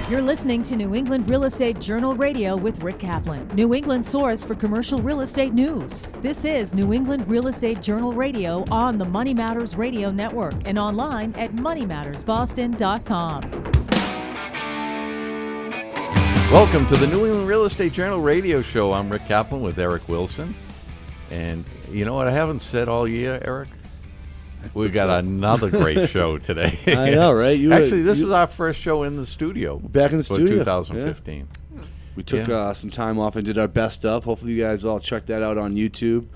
You're listening to New England Real Estate Journal Radio with Rick Kaplan, New England's source for commercial real estate news. This is New England Real Estate Journal Radio on the Money Matters Radio Network and online at moneymattersboston.com. Welcome to the New England Real Estate Journal Radio Show. I'm Rick Kaplan with Eric Wilson. And you know what I haven't said all year, Eric? We've got another great show today. I know, right? Actually, this is our first show in the studio. Back in the studio. 2015. Yeah. We took some time off and did our best of. Hopefully you guys all checked that out on YouTube.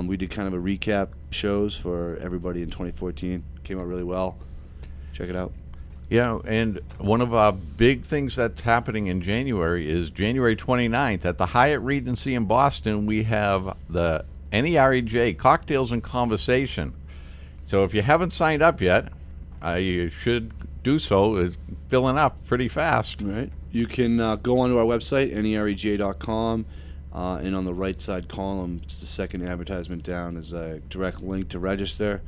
We did kind of a recap shows for everybody in 2014. Came out really well. Check it out. Yeah, and one of our big things that's happening in January is January 29th at the Hyatt Regency in Boston. We have the NEREJ Cocktails and Conversation. So if you haven't signed up yet, you should do so. It's filling up pretty fast. Right. You can go onto our website, nerej.com, and on the right side column, it's the second advertisement down, is a direct link to register.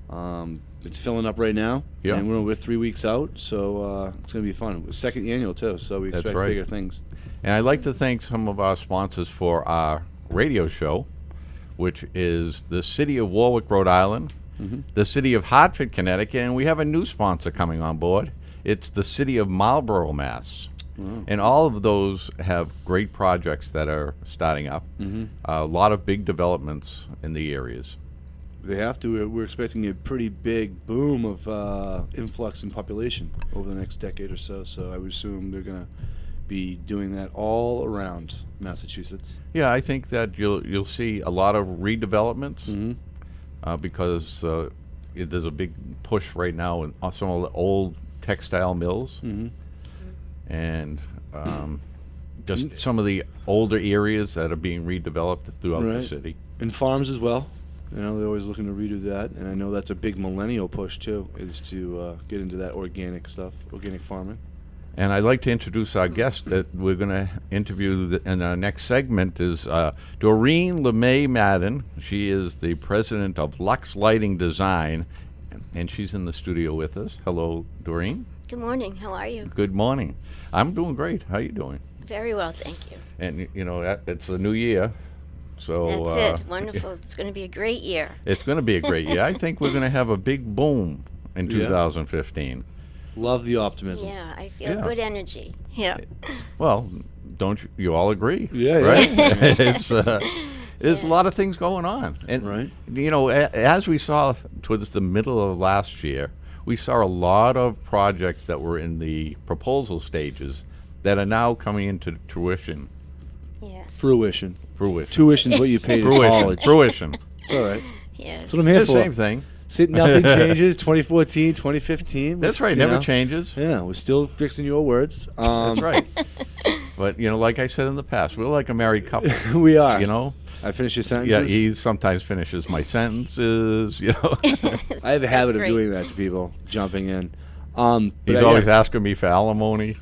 It's filling up right now, and we're 3 weeks out, so it's going to be fun. Second annual, too, so we expect bigger things. And I'd like to thank some of our sponsors for our radio show, which is the City of Warwick, Rhode Island, the City of Hartford, Connecticut, and we have a new sponsor coming on board. It's the City of Marlborough, Mass. Wow. And all of those have great projects that are starting up. A lot of big developments in the areas. They have to. We're expecting a pretty big boom of influx in population over the next decade or so. So I would assume they're going to be doing that all around Massachusetts. Yeah, I think that you'll see a lot of redevelopments because there's a big push right now in some of the old textile mills and just some of the older areas that are being redeveloped throughout the city. And farms as well. You know, they're always looking to redo that, and I know that's a big millennial push too, is to get into that organic stuff, organic farming. And I'd like to introduce our guest that we're going to interview in our next segment is Doreen Le May Madden. She is the president of Lux Lighting Design, and she's in the studio with us. Hello, Doreen. Good morning. How are you? Good morning. I'm doing great. How are you doing? Very well, thank you. And, you know, it's a new year. So that's it. Wonderful. It's going to be a great year. It's going to be a great year. I think we're going to have a big boom in 2015. Love the optimism. Yeah, I feel good energy. Yeah. Well, don't you all agree? Yeah, right? There's a lot of things going on. And, you know, as we saw towards the middle of last year, we saw a lot of projects that were in the proposal stages that are now coming into fruition. Yes. Fruition. Tuition's what you paid in college. Fruition. It's all right. Yes. That's what I'm here for. Same thing. Nothing changes. 2014, 2015. That's right. Never changes. Yeah, we're still fixing your words. That's right. But, you know, like I said in the past, we're like a married couple. We are. You know? I finish your sentences? Yeah, he sometimes finishes my sentences, you know. I have a habit of doing that to people, jumping in. He's always asking me for alimony.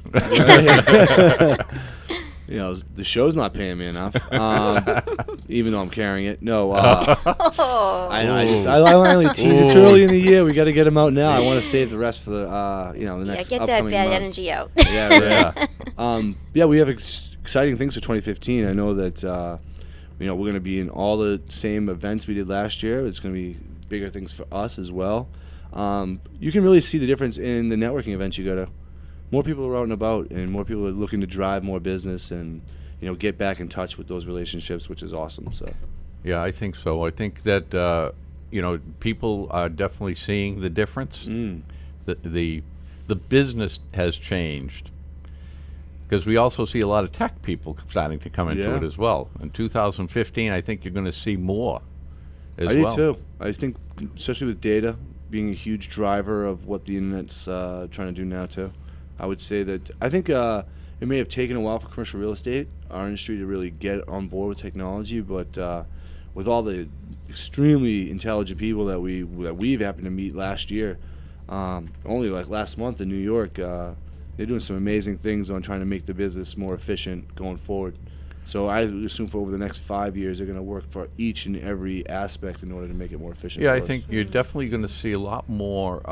You know, the show's not paying me enough, even though I'm carrying it. No, I only tease it too early in the year. We got to get them out now. I want to save the rest for the the next get upcoming that bad months. energy out. Yeah, we have exciting things for 2015. I know that we're going to be in all the same events we did last year. It's going to be bigger things for us as well. You can really see the difference in the networking events you go to. More people are out and about, and more people are looking to drive more business and, you know, get back in touch with those relationships, which is awesome. So, yeah, I think so. I think that you know, people are definitely seeing the difference. The business has changed because we also see a lot of tech people starting to come into it as well. In 2015, I think you're going to see more as well. I do too. I think, especially with data being a huge driver of what the internet's trying to do now too. I would say that I think it may have taken a while for commercial real estate, our industry, to really get on board with technology. But with all the extremely intelligent people that we've happened to meet last year, only like last month in New York, they're doing some amazing things on trying to make the business more efficient going forward. So I assume for over the next 5 years, they're going to work for each and every aspect in order to make it more efficient. Yeah, for I us. think you're definitely going to see a lot more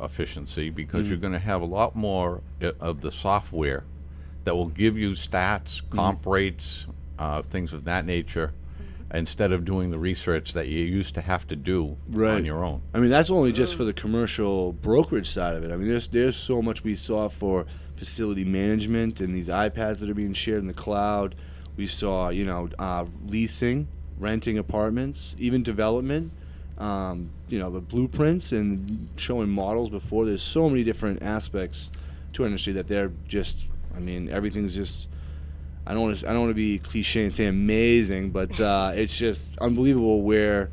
efficiency because you're going to have a lot more of the software that will give you stats, comp rates, things of that nature, instead of doing the research that you used to have to do on your own. I mean, that's only just for the commercial brokerage side of it. I mean, there's so much we saw for facility management and these iPads that are being shared in the cloud. We saw, leasing, renting apartments, even development, the blueprints and showing models before. There's so many different aspects to our industry that they're just, everything's just, I don't want to be cliche and say amazing, but it's just unbelievable where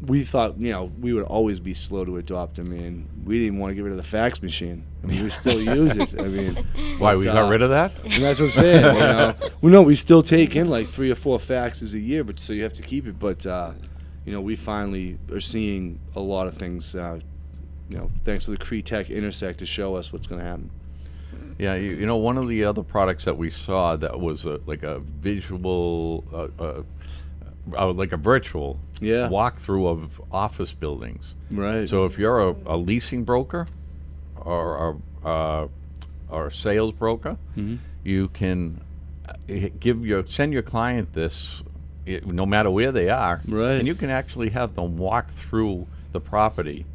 we thought, we would always be slow to adopt. We didn't even want to get rid of the fax machine. We still use it. Why, we got rid of that? And that's what I'm saying. Well, no, we still take in like 3 or 4 faxes a year, but so you have to keep it. But we finally are seeing a lot of things. Thanks to the Cree-Tech Intersect to show us what's going to happen. Yeah, one of the other products that we saw that was like a visual, like a virtual walkthrough of office buildings. Right. So if you're a leasing broker or a sales broker, you can send your client this, no matter where they are, and you can actually have them walk through the property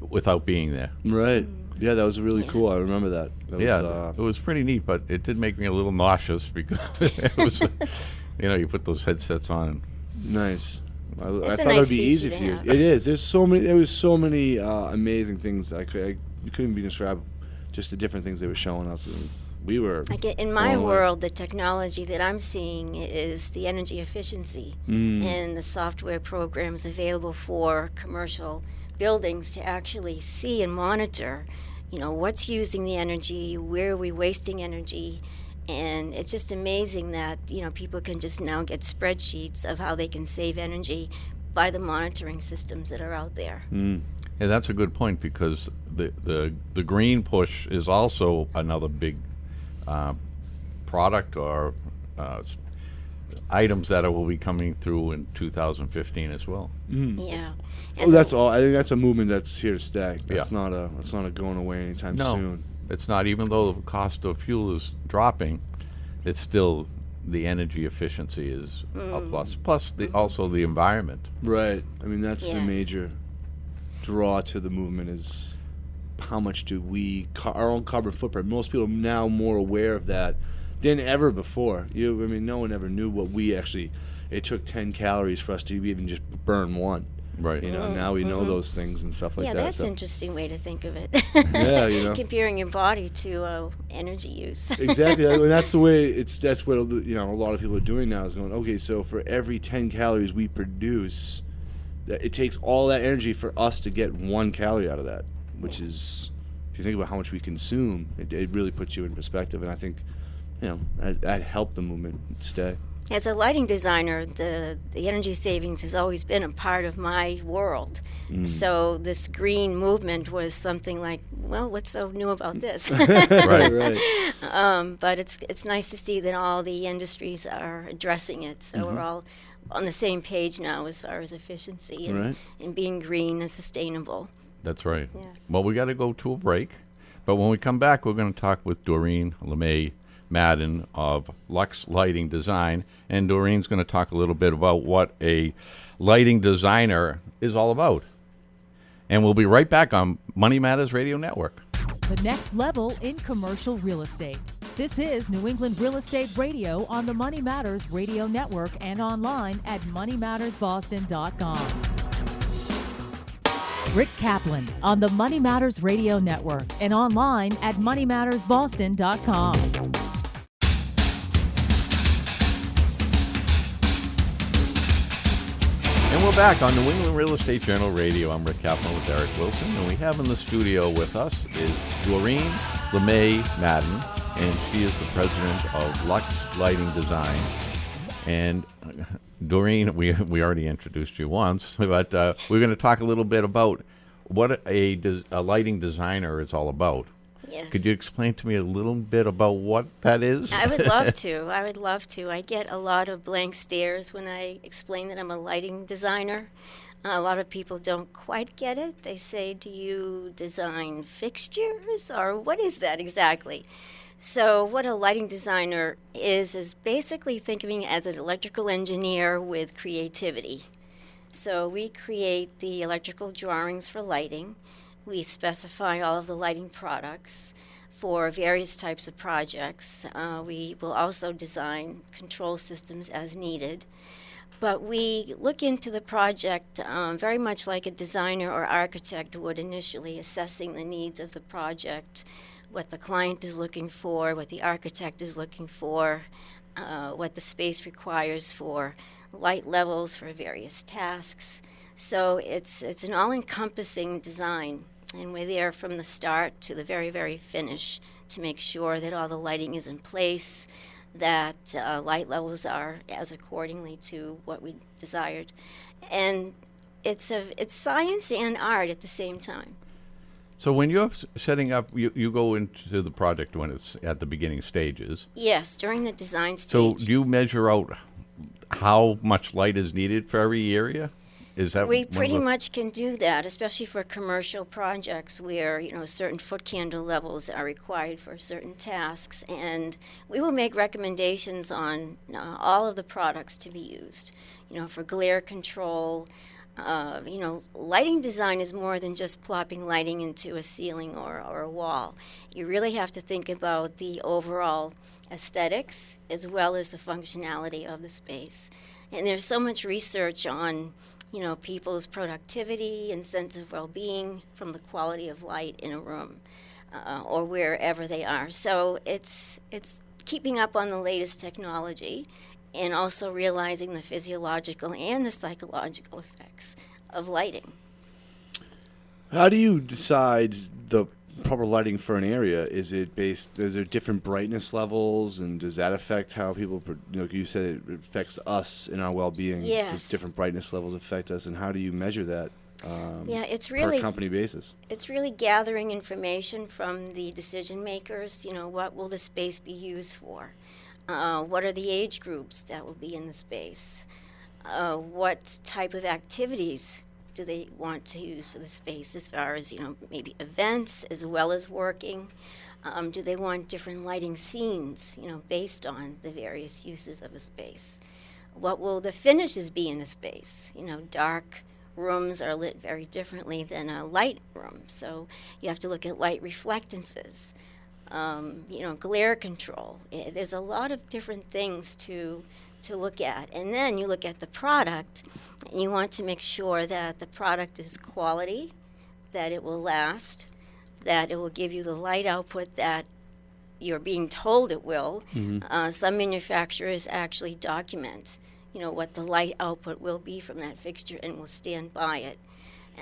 without being there. Right. Yeah, that was really cool. I remember that. It was pretty neat, but it did make me a little nauseous because it was, you put those headsets on. Nice. I It's a thought it nice would be easy feature for you. to have. It is. There was so many amazing things. I couldn't be described. Just the different things they were showing us. And we were. In my blown away. world, the technology that I'm seeing is the energy efficiency and the software programs available for commercial buildings to actually see and monitor, what's using the energy, where are we wasting energy. And it's just amazing that, people can just now get spreadsheets of how they can save energy by the monitoring systems that are out there. And that's a good point because the green push is also another big product or items that will be coming through in 2015 as well. Yeah. Oh, that's all. I think that's a movement that's here to stay. That's not a going away anytime soon. It's not, even though the cost of fuel is dropping, it's still the energy efficiency is a plus. Plus, also the environment. Right. That's the Yes. major draw to the movement is how much do our own carbon footprint. Most people are now more aware of that than ever before. No one ever knew what we actually. It took 10 calories for us to even just burn one. Right. Now we know those things and stuff like Yeah, that. that's an interesting way to think of it. Yeah, Comparing your body to energy use. Exactly, and that's the way that's what a lot of people are doing now is going, okay, so for every 10 calories we produce, it takes all that energy for us to get 1 calorie out of that, which is, if you think about how much we consume, it really puts you in perspective, and I think that helped the movement stay. As a lighting designer, the energy savings has always been a part of my world. So this green movement was something like, well, what's so new about this? Right. But it's nice to see that all the industries are addressing it. So we're all on the same page now as far as efficiency and being green and sustainable. That's right. Yeah. Well, we got to go to a break, but when we come back, we're going to talk with Doreen Le May Madden of Lux Lighting Design, and Doreen's going to talk a little bit about what a lighting designer is all about. And we'll be right back on Money Matters Radio Network. The next level in commercial real estate. This is New England Real Estate Radio on the Money Matters Radio Network and online at moneymattersboston.com. Rick Kaplan on the Money Matters Radio Network and online at moneymattersboston.com. And we're back on New England Real Estate Journal Radio. I'm Rick Kaplan with Eric Wilson, and we have in the studio with us is Doreen Le May Madden, and she is the president of Lux Lighting Design. And Doreen, we already introduced you once, but we're going to talk a little bit about what a lighting designer is all about. Yes. Could you explain to me a little bit about what that is? I would love to. I would love to. I get a lot of blank stares when I explain that I'm a lighting designer. A lot of people don't quite get it. They say, do you design fixtures, or what is that exactly? So what a lighting designer is basically thinking as an electrical engineer with creativity. So we create the electrical drawings for lighting. We specify all of the lighting products for various types of projects. We will also design control systems as needed. But we look into the project very much like a designer or architect would initially, assessing the needs of the project, what the client is looking for, what the architect is looking for, what the space requires for light levels for various tasks. So it's an all-encompassing design, and we're there from the start to the very, very finish to make sure that all the lighting is in place, that light levels are as accordingly to what we desired. And it's science and art at the same time. So when you're setting up, you go into the project when it's at the beginning stages. Yes, during the design So stage. do you measure out how much light is needed for every area? Is that We one of pretty the- much can do that, especially for commercial projects where, certain foot candle levels are required for certain tasks. And we will make recommendations on all of the products to be used, for glare control. Lighting design is more than just plopping lighting into a ceiling or a wall. You really have to think about the overall aesthetics as well as the functionality of the space. And there's so much research on people's productivity and sense of well-being from the quality of light in a room or wherever they are. So it's keeping up on the latest technology and also realizing the physiological and the psychological effects of lighting. How do you decide the proper lighting for an area? Is there different brightness levels, and does that affect how people, you said it affects us in our well-being. Yes. Does different brightness levels affect us, and how do you measure that It's per really company basis? It's really gathering information from the decision makers. What will the space be used for? What are the age groups that will be in the space? What type of activities do they want to use for the space as far as, maybe events as well as working? Do they want different lighting scenes, based on the various uses of a space? What will the finishes be in a space? Dark rooms are lit very differently than a light room. So you have to look at light reflectances, glare control. There's a lot of different things to look at. And then you look at the product, and you want to make sure that the product is quality, that it will last, that it will give you the light output that you're being told it will. Some manufacturers actually document, what the light output will be from that fixture and will stand by it.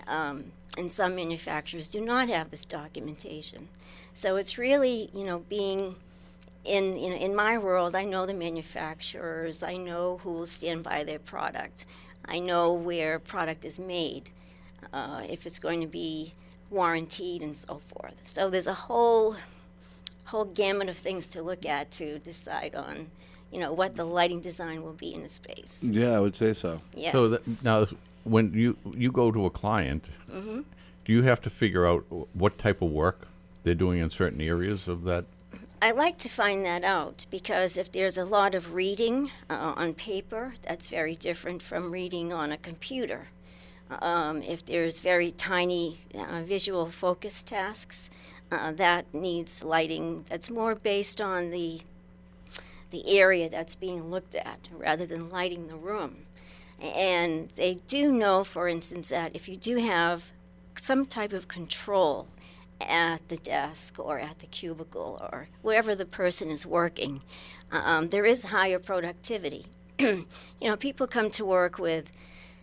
And some manufacturers do not have this documentation. So it's really, being in my world, I know the manufacturers, I know who will stand by their product. I know where product is made, if it's going to be warranted and so forth. So there's a whole gamut of things to look at to decide on, what the lighting design will be in a space. Yeah, I would say so. Yes. So now, when you go to a client, do you have to figure out what type of work they're doing in certain areas of that? I like to find that out because if there's a lot of reading on paper, that's very different from reading on a computer. If there's very tiny visual focus tasks, that needs lighting that's more based on the area that's being looked at rather than lighting the room. And they do know, for instance, that if you do have some type of control at the desk or at the cubicle or wherever the person is working, there is higher productivity. People come to work with,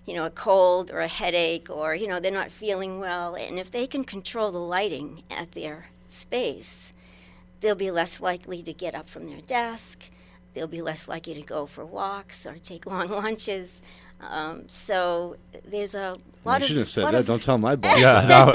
a cold or a headache or, they're not feeling well. And if they can control the lighting at their space, they'll be less likely to get up from their desk. They'll be less likely to go for walks or take long lunches. So there's a You lot shouldn't have said lot that. of Don't tell my boss. Yeah, no,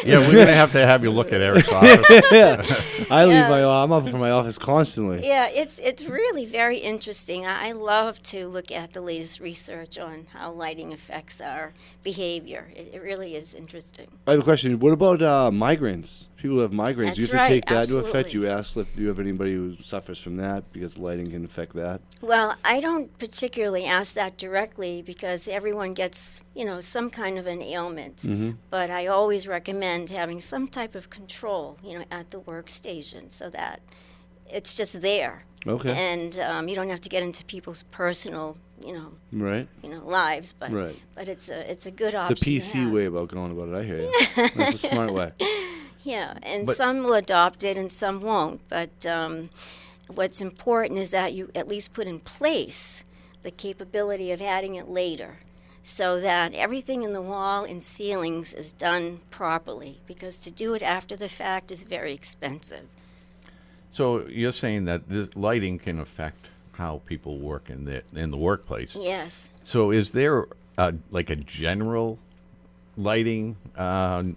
yeah, we're going to have you look at Eric's office. I leave I'm up from my office constantly. Yeah, it's really very interesting. I love to look at the latest research on how lighting affects our behavior. It really is interesting. I have a question. What about migraines? People who have migraines. Do you That's have to take right, that into effect? absolutely. You asked if you have anybody who suffers from that because lighting can affect that. Well, I don't particularly ask that directly because everyone gets, some kind of an ailment. But I always recommend having some type of control, at the workstation so that it's just there. Okay. And you don't have to get into people's personal, Right. lives. But Right. but it's a good The option. to PC have. way about going about it. I hear you. That's a smart way. Yeah, and But- some will adopt it and some won't. But what's important is that you at least put in place the capability of adding it later so that everything in the wall and ceilings is done properly, because to do it after the fact is very expensive. So you're saying that this lighting can affect how people work in the workplace. Yes. So is there like a general lighting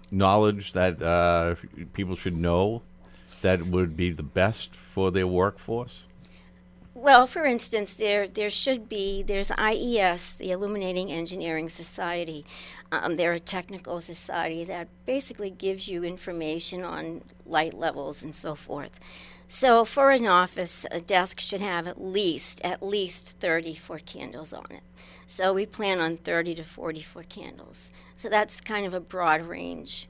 knowledge that people should know that would be the best for their workforce? Well, for instance, there's IES, the Illuminating Engineering Society. They're a technical society that basically gives you information on light levels and so forth. So for an office, a desk should have at least 30 foot candles on it. So we plan on 30 to 40 foot candles. So that's kind of a broad range,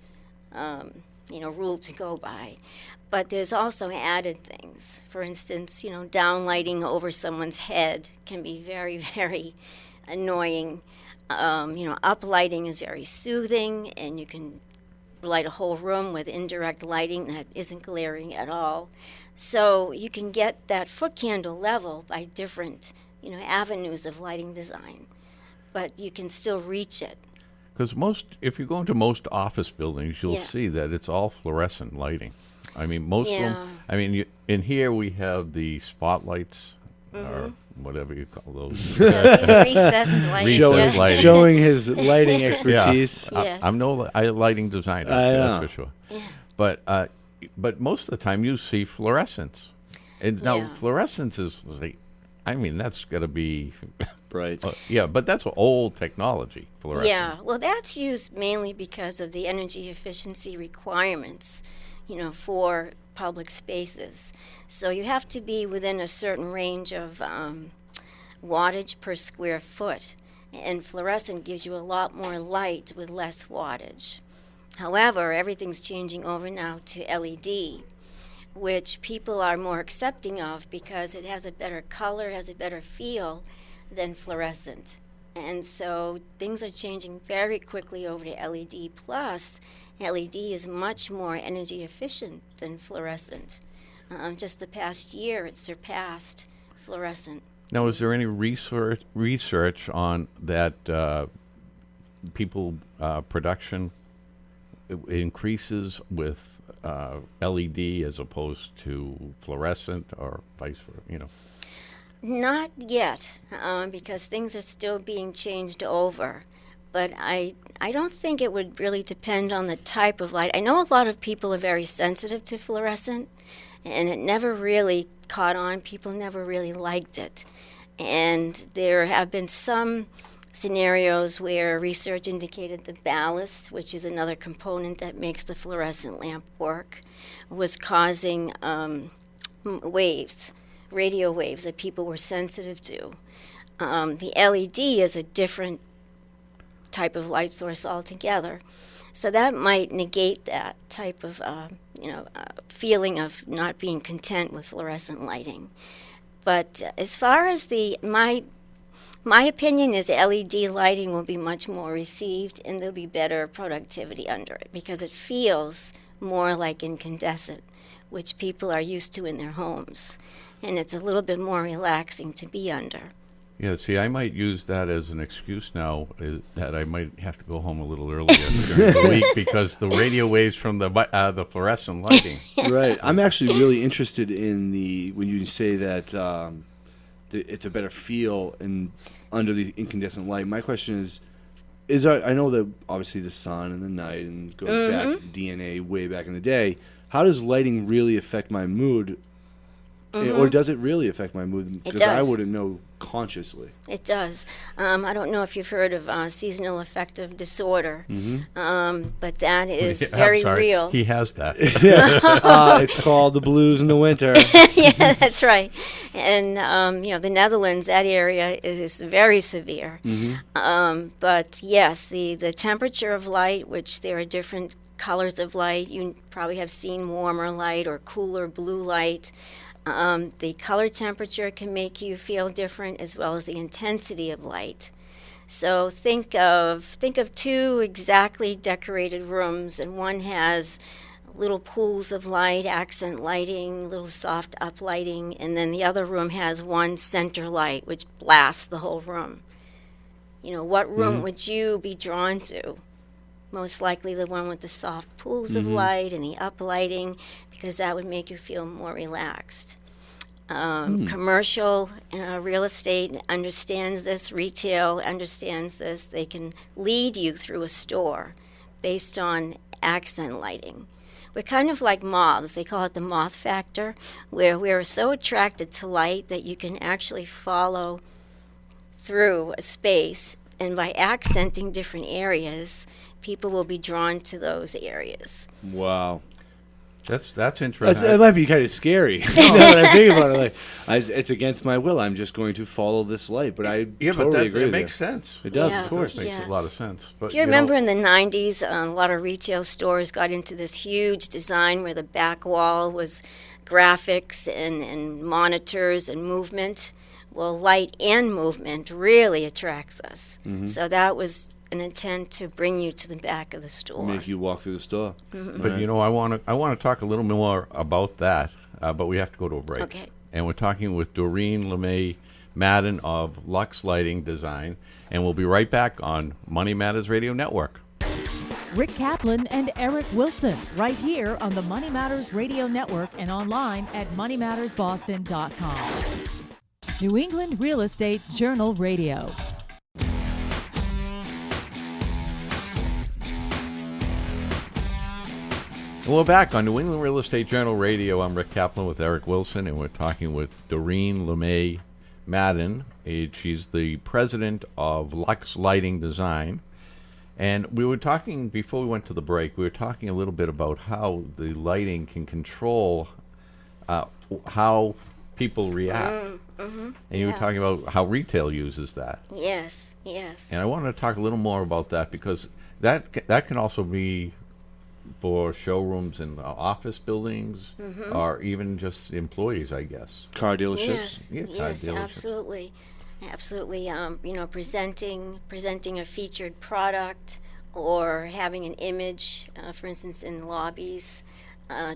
rule to go by. But there's also added things. For instance, downlighting over someone's head can be very, very annoying. Uplighting is very soothing, and you can light a whole room with indirect lighting that isn't glaring at all. So you can get that foot candle level by different, avenues of lighting design, but you can still reach it. Because if you go into most office buildings, you'll Yeah. see that it's all fluorescent lighting. I mean, most of them. I mean, in here we have the spotlights, or whatever you call those. Recessed lighting. Recessed lighting. Showing his lighting expertise. Yes. I'm no lighting designer, I that's know. for sure. But most of the time you see fluorescence. And now Yeah. fluorescence is like, that's got to be, Right. but that's old technology, fluorescence. Yeah, well, that's used mainly because of the energy efficiency requirements, for public spaces. So you have to be within a certain range of wattage per square foot, and fluorescent gives you a lot more light with less wattage. However, everything's changing over now to LED, which people are more accepting of because it has a better color, has a better feel than fluorescent. And so things are changing very quickly over to LED. Plus, LED is much more energy efficient than fluorescent. Just the past year, it surpassed fluorescent. Now, is there any research on that production increases with LED as opposed to fluorescent or vice versa? Not yet, because things are still being changed over. But I don't think it would really depend on the type of light. I know a lot of people are very sensitive to fluorescent, and it never really caught on. People never really liked it. And there have been some scenarios where research indicated the ballast, which is another component that makes the fluorescent lamp work, was causing radio waves that people were sensitive to. The LED is a different type of light source altogether. So that might negate that type of feeling of not being content with fluorescent lighting. But as far as my opinion is LED lighting will be much more received, and there'll be better productivity under it because it feels more like incandescent, which people are used to in their homes. And it's a little bit more relaxing to be under. Yeah, see, I might use that as an excuse now, that I might have to go home a little earlier during the week because the radio waves from the fluorescent lighting. Right. I'm actually really interested in when you say that it's a better feel under the incandescent light. My question is I know that obviously the sun and the night and goes back DNA way back in the day. How does lighting really affect my mood? Or does it really affect my mood? Because I wouldn't know consciously. It does. I don't know if you've heard of seasonal affective disorder, but that is very real. He has that. It's called the blues in the winter. Yeah, that's right. And the Netherlands, that area is very severe. But yes, the temperature of light, which there are different colors of light. You probably have seen warmer light or cooler blue light. The color temperature can make you feel different, as well as the intensity of light. So think of two exactly decorated rooms, and one has little pools of light, accent lighting, little soft uplighting, and then the other room has one center light, which blasts the whole room. What room would you be drawn to? Most likely the one with the soft pools of light and the uplighting, because that would make you feel more relaxed. Commercial real estate understands this, retail understands this. They can lead you through a store based on accent lighting. We're kind of like moths. They call it the moth factor, where we're so attracted to light that you can actually follow through a space, and by accenting different areas, people will be drawn to those areas. Wow. That's interesting. It might be kind of scary. Now that I think about it, it's against my will. I'm just going to follow this light. But I totally agree. It makes sense. It does, Yeah, of course. It makes a lot of sense. But Do you remember in the 90s, a lot of retail stores got into this huge design where the back wall was graphics and monitors and movement? Well, light and movement really attracts us. So that was an intent to bring you to the back of the store. Make you walk through the store. But I want to talk a little more about that. But we have to go to a break. Okay. And we're talking with Doreen Le May Madden of Lux Lighting Design, and we'll be right back on Money Matters Radio Network. Rick Kaplan and Eric Wilson, right here on the Money Matters Radio Network and online at moneymattersboston.com. New England Real Estate Journal Radio. And we're back on New England Real Estate Journal Radio. I'm Rick Kaplan with Eric Wilson, and we're talking with Doreen Le May Madden. She's the president of Lux Lighting Design. And we were talking, before we went to the break, we were talking a little bit about how the lighting can control how people react. And you were talking about how retail uses that. Yes. And I wanted to talk a little more about that, because that can also be for showrooms in office buildings, or even just employees, I guess. Car dealerships. Yes, absolutely. Presenting a featured product, or having an image, for instance, in lobbies,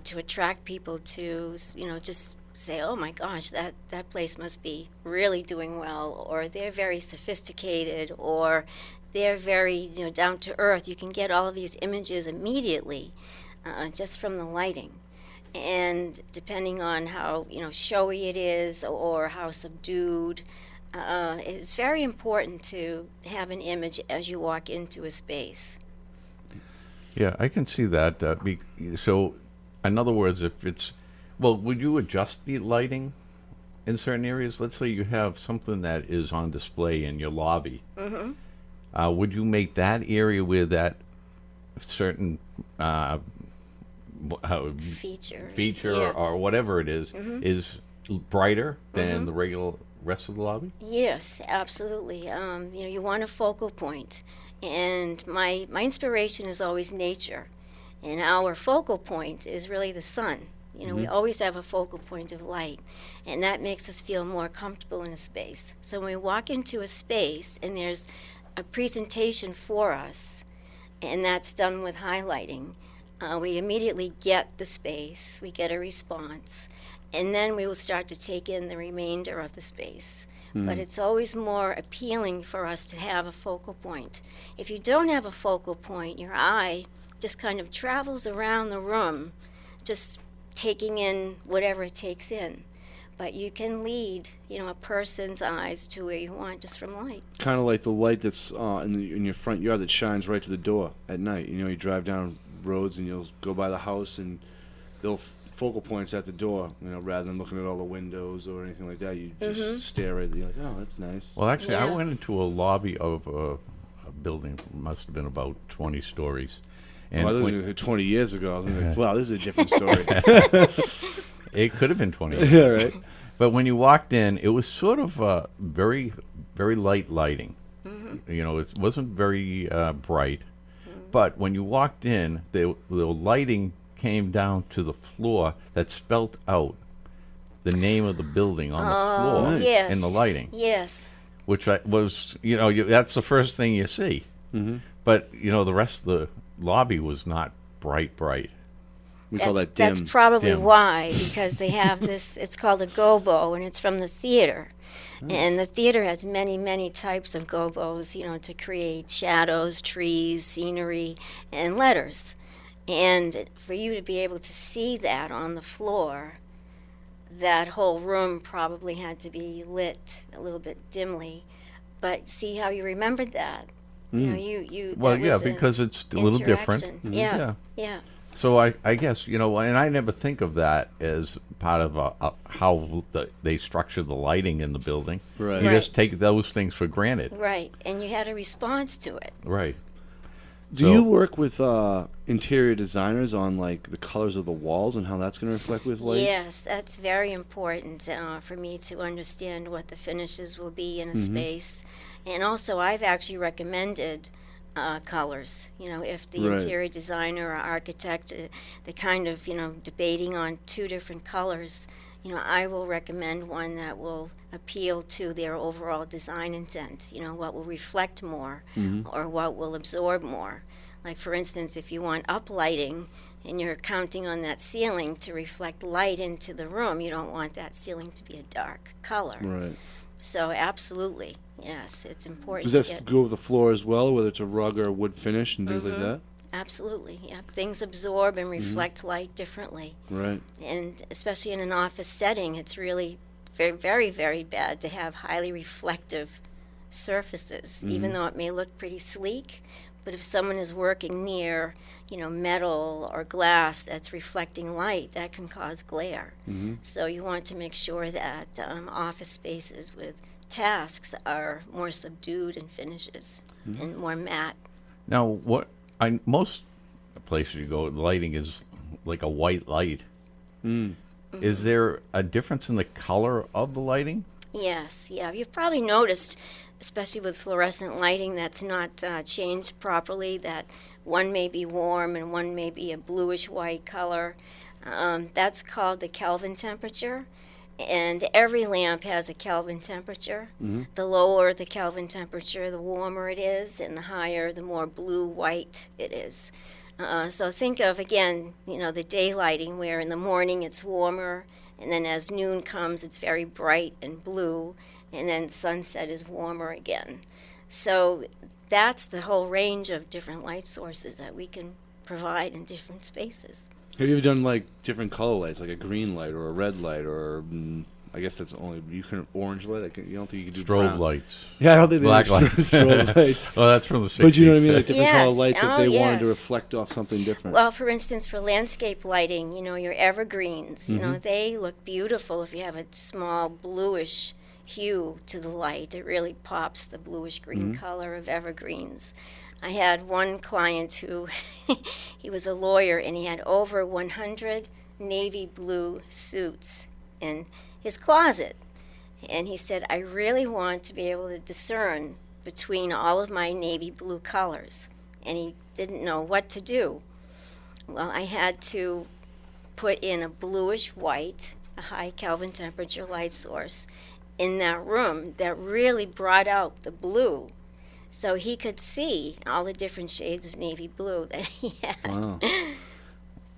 to attract people to, just say, oh my gosh, that place must be really doing well, or they're very sophisticated, or they're very down to earth. You can get all of these images immediately just from the lighting. And depending on how showy it is or how subdued, it's very important to have an image as you walk into a space. Yeah, I can see that. So, in other words, if it's, would you adjust the lighting in certain areas? Let's say you have something that is on display in your lobby. Would you make that area where that certain feature or whatever it is brighter than the regular rest of the lobby? Yes, absolutely. You want a focal point, and my inspiration is always nature, and our focal point is really the sun. We always have a focal point of light, and that makes us feel more comfortable in a space. So when we walk into a space and there's a presentation for us, and that's done with highlighting, we immediately get the space, we get a response, and then we will start to take in the remainder of the space. But it's always more appealing for us to have a focal point. If you don't have a focal point, your eye just kind of travels around the room, just taking in whatever it takes in. but you can lead, a person's eyes to where you want just from light. Kind of like the light that's in your front yard that shines right to the door at night. You drive down roads and you'll go by the house and they'll focal points at the door, rather than looking at all the windows or anything like that. You just stare right. You're like, oh, that's nice. Well, actually, I Yeah. went into a lobby of a building, must have been about 20 stories. And Well, this when- was 20 years ago. I was like, wow, this is a different story. it could have been 20 years. Yeah, right. But when you walked in, it was sort of very, very light lighting. It wasn't very bright. But when you walked in, the lighting came down to the floor that spelt out the name of the building on the floor Nice. Yes. in the lighting, Yes. which was, that's the first thing you see. But, the rest of the lobby was not bright. We call that dim. That's probably Dim. why, because they have this, it's called a gobo, and it's from the theater. And the theater has many, many types of gobos, to create shadows, trees, scenery, and letters. And for you to be able to see that on the floor, that whole room probably had to be lit a little bit dimly. But see how you remembered that? You Well, that yeah, was an because it's a little different. interaction. Yeah. Yeah. So I guess, and I never think of that as part of how they structure the lighting in the building. Right. You Right. just take those things for granted. Right, and you had a response to it. Right. Do you work with interior designers on like the colors of the walls and how that's going to reflect with light? Yes, that's very important for me to understand what the finishes will be in a space. And also, I've actually recommended colors. If the Right. interior designer or architect, they're kind of, debating on two different colors, I will recommend one that will appeal to their overall design intent, what will reflect more or what will absorb more. Like, for instance, if you want uplighting and you're counting on that ceiling to reflect light into the room, you don't want that ceiling to be a dark color. Right. So, absolutely, yes, it's important Does to that get... go with the floor as well, whether it's a rug or a wood finish and things like that? Absolutely, yeah. Things absorb and reflect light differently. Right. And especially in an office setting, it's really very, very, very bad to have highly reflective surfaces, even though it may look pretty sleek. But if someone is working near, metal or glass that's reflecting light, that can cause glare. So you want to make sure that office spaces with tasks are more subdued in finishes and more matte. Now, most places you go, lighting is like a white light. Is there a difference in the color of the lighting? Yes, yeah. You've probably noticed, especially with fluorescent lighting that's not changed properly, that one may be warm and one may be a bluish-white color. That's called the Kelvin temperature. And every lamp has a Kelvin temperature. The lower the Kelvin temperature, the warmer it is, and the higher, the more blue-white it is. So think of, again, the day lighting, where in the morning it's warmer, and then as noon comes, it's very bright and blue, and then sunset is warmer again. So that's the whole range of different light sources that we can provide in different spaces. Have you ever done like different color lights, like a green light or a red light, or I guess that's only you can orange light. You don't think you can do Strobe brown. lights. Yeah, I don't think they Black do lights. strobe lights. Well, that's from the 60s. But you know what I mean, like different color Yes. lights if Oh, they wanted to yes. reflect off something different. Well, for instance, for landscape lighting, your evergreens, they look beautiful if you have a small bluish hue to the light. It really pops the bluish green color of evergreens. I had one client who, he was a lawyer, and he had over 100 navy blue suits in his closet. And he said, I really want to be able to discern between all of my navy blue colors. And he didn't know what to do. Well, I had to put in a bluish white, a high Kelvin temperature light source in that room that really brought out the blue. So he could see all the different shades of navy blue that he had. Wow.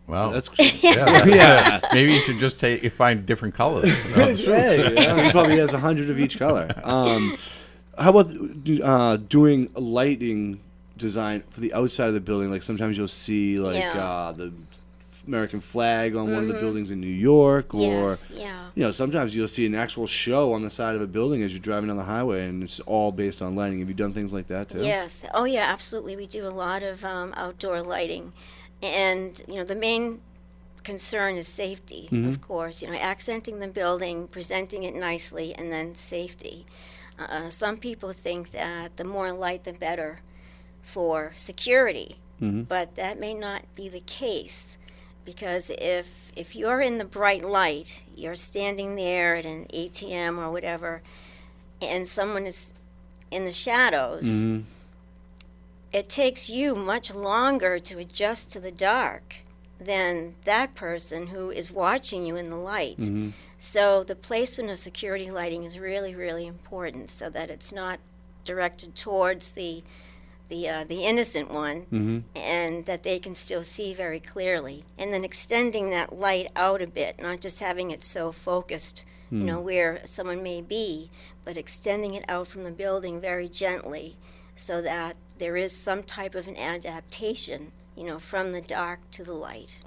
Well, That's yeah. Maybe you should just find different colors. hey, he probably has 100 of each color. How about doing lighting design for the outside of the building? Like sometimes you'll see like Yeah. the American flag on one of the buildings in New York, or Yes, yeah. you know, sometimes you'll see an actual show on the side of a building as you're driving down the highway, and it's all based on lighting. Have you done things like that too? Yes. Oh, yeah, absolutely. We do a lot of outdoor lighting. And, you know, the main concern is safety, of course. You know, accenting the building, presenting it nicely, and then safety. Some people think that the more light, the better for security. But that may not be the case. Because if you're in the bright light, you're standing there at an ATM or whatever, and someone is in the shadows, it takes you much longer to adjust to the dark than that person who is watching you in the light. So the placement of security lighting is really, really important so that it's not directed towards the innocent one, and that they can still see very clearly. And then extending that light out a bit, not just having it so focused, you know, where someone may be, but extending it out from the building very gently so that there is some type of an adaptation, you know, from the dark to the light.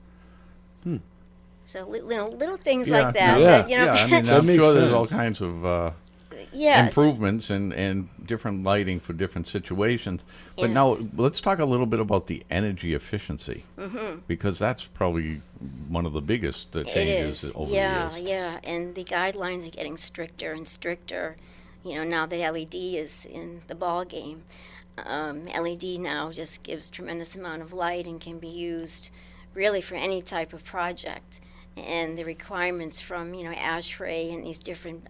So little things like that. Yeah. That, you know, Yeah, I mean, That I'm makes sure there's all sense. kinds of yes. improvements and different lighting for different situations. But now let's talk a little bit about the energy efficiency, because that's probably one of the biggest changes over the years. Yeah, and the guidelines are getting stricter and stricter. You know, now that LED is in the ball game, LED now just gives tremendous amount of light and can be used really for any type of project. And the requirements from, you know, ASHRAE and these different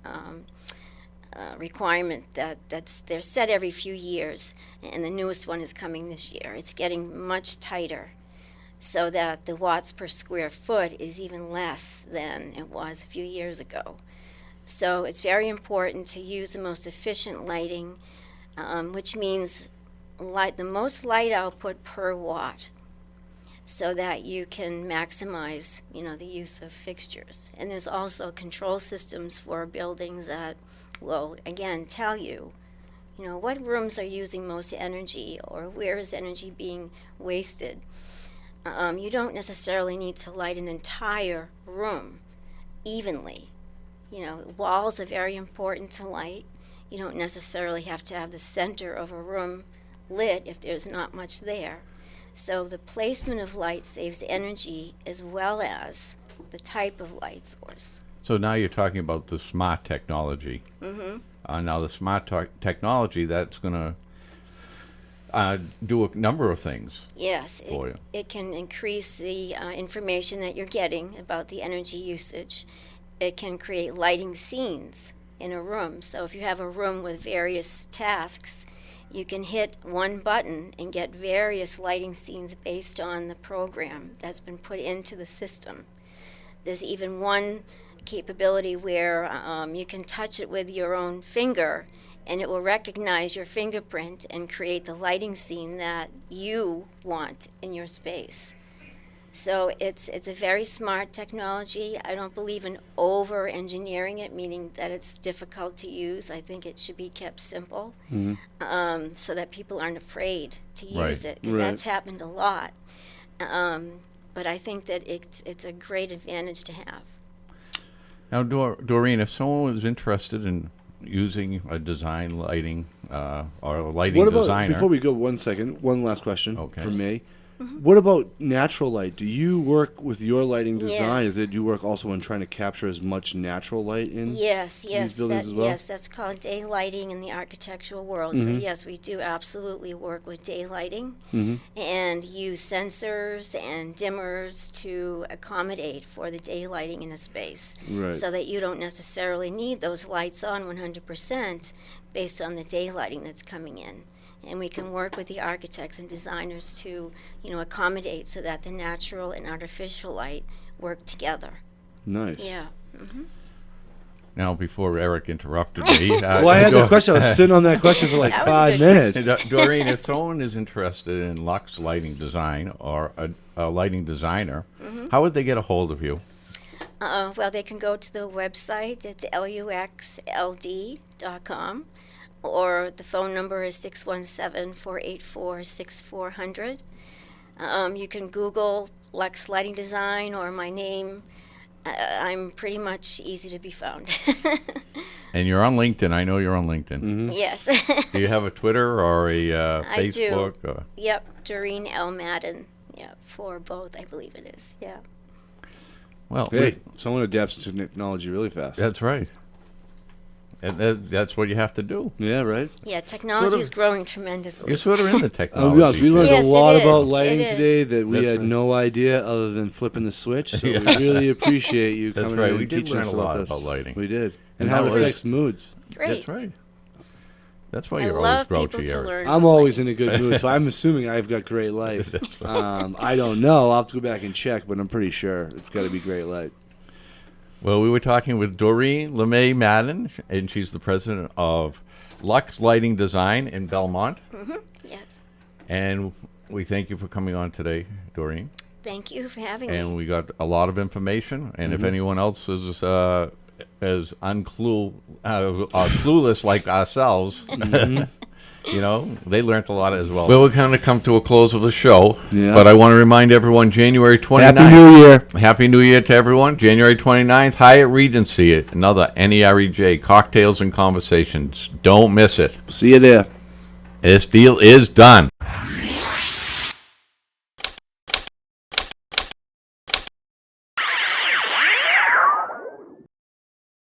requirement they're set every few years, and the newest one is coming this year. It's getting much tighter, so that the watts per square foot is even less than it was a few years ago. So it's very important to use the most efficient lighting, which means the most light output per watt, so that you can maximize, you know, the use of fixtures. And there's also control systems for buildings that will, again, tell you, you know, what rooms are using most energy or where is energy being wasted. You don't necessarily need to light an entire room evenly. You know, walls are very important to light. You don't necessarily have to have the center of a room lit if there's not much there. So the placement of light saves energy as well as the type of light source. So now you're talking about the smart technology. Now the smart technology, that's going to do a number of things. Yes, for you. It can increase the information that you're getting about the energy usage. It can create lighting scenes in a room. So if you have a room with various tasks, you can hit one button and get various lighting scenes based on the program that's been put into the system. There's even one capability where you can touch it with your own finger, and it will recognize your fingerprint and create the lighting scene that you want in your space. So it's a very smart technology. I don't believe in over-engineering it, meaning that it's difficult to use. I think it should be kept simple, so that people aren't afraid to use it, because that's happened a lot. But I think that it's a great advantage to have. Now, Doreen, if someone was interested in using a design lighting or a lighting What about, designer. before we go, one second, one last question Okay. from me. What about natural light? Do you work with your lighting design? Yes. Is it you work also in trying to capture as much natural light in? Yes, these buildings as well? yes, that's called day lighting in the architectural world. So yes, we do absolutely work with day lighting and use sensors and dimmers to accommodate for the day lighting in a space, Right. so that you don't necessarily need those lights on 100% based on the day lighting that's coming in. And we can work with the architects and designers to, you know, accommodate so that the natural and artificial light work together. Nice. Yeah. Now, before Eric interrupted me. Well, I had the question. I was sitting on that question for like That was a 5 good minutes. Doreen, if someone is interested in Lux Lighting Design or a lighting designer, how would they get a hold of you? Well, they can go to the website. It's luxld.com, or the phone number is 617-484-6400. You can Google Lux Lighting Design or my name. I'm pretty much easy to be found. And you're on LinkedIn. I know you're on LinkedIn. Yes. Do you have a Twitter or a I do. Facebook? Or? Yep, Doreen Le May Madden. Yeah, for both, I believe it is. Yeah. Well, Hey, someone adapts to technology really fast. that's right. And that's what you have to do. Yeah, right. Yeah, technology is growing tremendously. You're sort of in the I'll technology. be honest, we learned Yes, a it lot is. about It lighting is. today that we That's had right. no idea other than flipping the switch. So Yeah. we really appreciate you That's coming right. in We and did teaching learn us a lot this. about lighting. We did. And And how that it was- affects moods. Great. That's right. That's why I you're always love people grouchy, to Eric. learn. I'm about always in lighting. a good mood, so I'm assuming I've got great light. I don't know. I'll have to go back and check, but I'm pretty sure it's got to be great light. Well, we were talking with Doreen Le May Madden, and she's the president of Lux Lighting Design in Belmont. Yes. And we thank you for coming on today, Doreen. Thank you for having And me. we got a lot of information. And if anyone else is clueless like ourselves, you know, they learned a lot as well. Well, we're going to come to a close of the show. Yeah. But I want to remind everyone, January 29th. Happy New Year. Happy New Year to everyone. January 29th, Hyatt Regency, another NEREJ, Cocktails and Conversations. Don't miss it. See you there. This deal is done.